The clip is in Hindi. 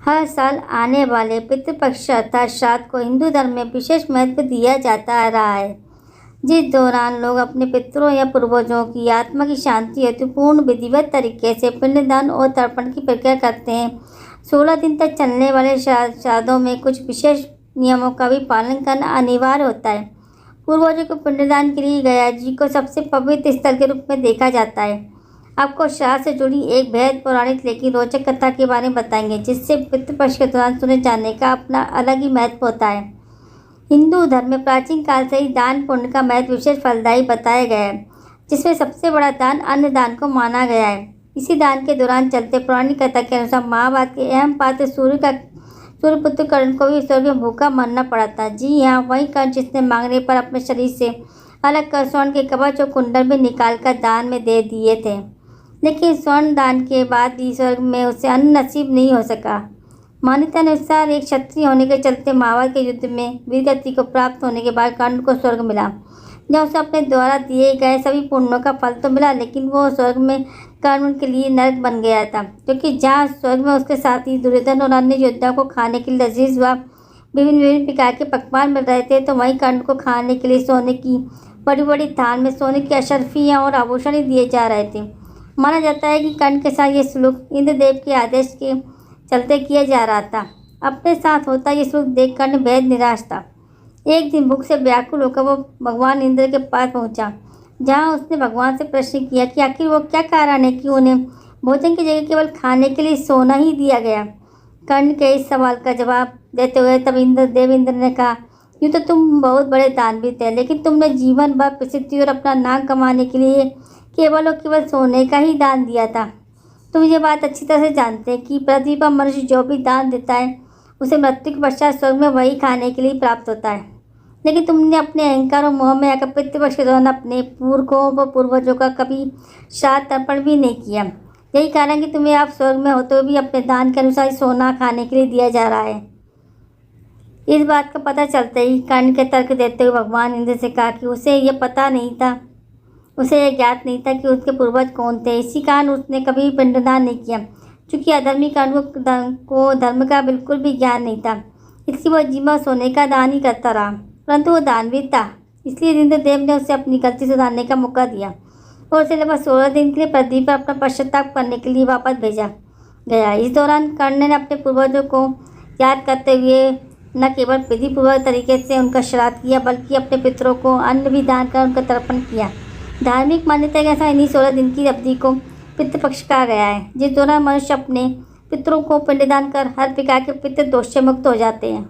हर साल आने वाले पितृपक्ष अर्थात श्राद्ध को हिंदू धर्म में विशेष महत्व दिया जाता आ रहा है, जिस दौरान लोग अपने पितरों या पूर्वजों की आत्मा की शांति हेतु पूर्ण विधिवत तरीके से पिंडदान और तर्पण की प्रक्रिया करते हैं। 16 दिन तक चलने वाले श्राद्धों में कुछ विशेष नियमों का भी पालन करना अनिवार्य होता है। पूर्वजों को पिंडदान के लिए गया जी को सबसे पवित्र स्थल के रूप में देखा जाता है। आपको श्राद्ध से जुड़ी एक बेहद पौराणिक लेकिन रोचक कथा के बारे में बताएंगे, जिससे पितृपक्ष के दौरान सुने जाने का अपना अलग ही महत्व होता है। हिंदू धर्म में प्राचीन काल से ही दान पुण्य का महत्व विशेष फलदायी बताया गया है, जिसमें सबसे बड़ा दान अन्न दान को माना गया है। इसी दान के दौरान चलते पौराणिक कथा के अनुसार महाभारत के अहम पात्र सूर्यपुत्र कर्ण को भी स्वर्ग में भूखा मरना पड़ा था। जी हाँ, वही कर्ण जिसने मांगने पर अपने शरीर से अलग कर स्वर्ण के कवच और कुंडल भी निकालकर दान में दे दिए थे, लेकिन स्वर्ण दान के बाद भी स्वर्ग में उसे अन्न नसीब नहीं हो सका। मान्यता अनुसार एक क्षत्रिय होने के चलते महाभारत के युद्ध में वीरगति को प्राप्त होने के बाद कर्ण को स्वर्ग मिला, जहाँ उसे अपने द्वारा दिए गए सभी पुण्यों का फल तो मिला, लेकिन वो स्वर्ग में कर्ण के लिए नरक बन गया था, क्योंकि जहाँ स्वर्ग में उसके साथी दुर्योधन और अन्य योद्धाओं को खाने के लिए लजीज व विभिन्न प्रकार के पकवान मिल रहे थे, तो वहीं कर्ण को खाने के लिए सोने की बड़ी बड़ी थान में सोने की अशर्फियाँ और आभूषण दिए जा रहे थे। माना जाता है कि कर्ण के साथ ये सलूक इंद्रदेव के आदेश के चलते किया जा रहा था। अपने साथ होता ये सलूक देख कर्ण बेहद निराश था। एक दिन भूख से व्याकुल होकर वो भगवान इंद्र के पास पहुंचा, जहां उसने भगवान से प्रश्न किया कि आखिर वो क्या कारण है कि उन्हें भोजन की जगह केवल खाने के लिए सोना ही दिया गया। कर्ण के इस सवाल का जवाब देते हुए तब इंद्र ने कहा, यूँ तो तुम बहुत बड़े दानवीर थे, लेकिन तुमने जीवन भर प्रसिद्धि और अपना नाम कमाने के लिए केवल और केवल सोने का ही दान दिया था। तुम ये बात अच्छी तरह से जानते हैं कि पृथ्वी पर मनुष्य जो भी दान देता है उसे मृत्यु के पश्चात स्वर्ग में वही खाने के लिए प्राप्त होता है, लेकिन तुमने अपने अहंकार और मोह में आकर पितृपक्ष के दौरान अपने पुरखों व पूर्वजों का कभी श्राद्ध तर्पण भी नहीं किया। यही कारण कि तुम्हें आप स्वर्ग में होते हुए भी अपने दान के अनुसार सोना खाने के लिए दिया जा रहा है। इस बात का पता चलते ही कर्ण के तर्क देते हुए भगवान इंद्र से कहा कि उसे यह ज्ञात नहीं था कि उसके पूर्वज कौन थे। इसी कारण उसने कभी पिंडदान नहीं किया, क्योंकि अधर्मी कर्ण को धर्म का बिल्कुल भी ज्ञान नहीं था। इसलिए वह जीवन सोने का दान ही करता रहा, परंतु वो दानवीर था, इसलिए इंद्रदेव ने उसे अपनी गलती सुधारने का मौका दिया और उसे लगभग 16 दिन के लिए पृथ्वी पर अपना पश्चाताप करने के लिए वापस भेजा गया। इस दौरान कर्ण ने अपने पूर्वजों को याद करते हुए न केवल विधिपूर्वक तरीके से उनका श्राद्ध किया, बल्कि अपने पितरों को अन्न भी दान कर उनका तर्पण किया। धार्मिक मान्यता के अनुसार इन्हीं 16 दिन की अवधि को पितृपक्ष कहा गया है, जिस दौरान मनुष्य अपने पितरों को पिंडदान कर हर प्रकार के पितृ दोष से मुक्त हो जाते हैं।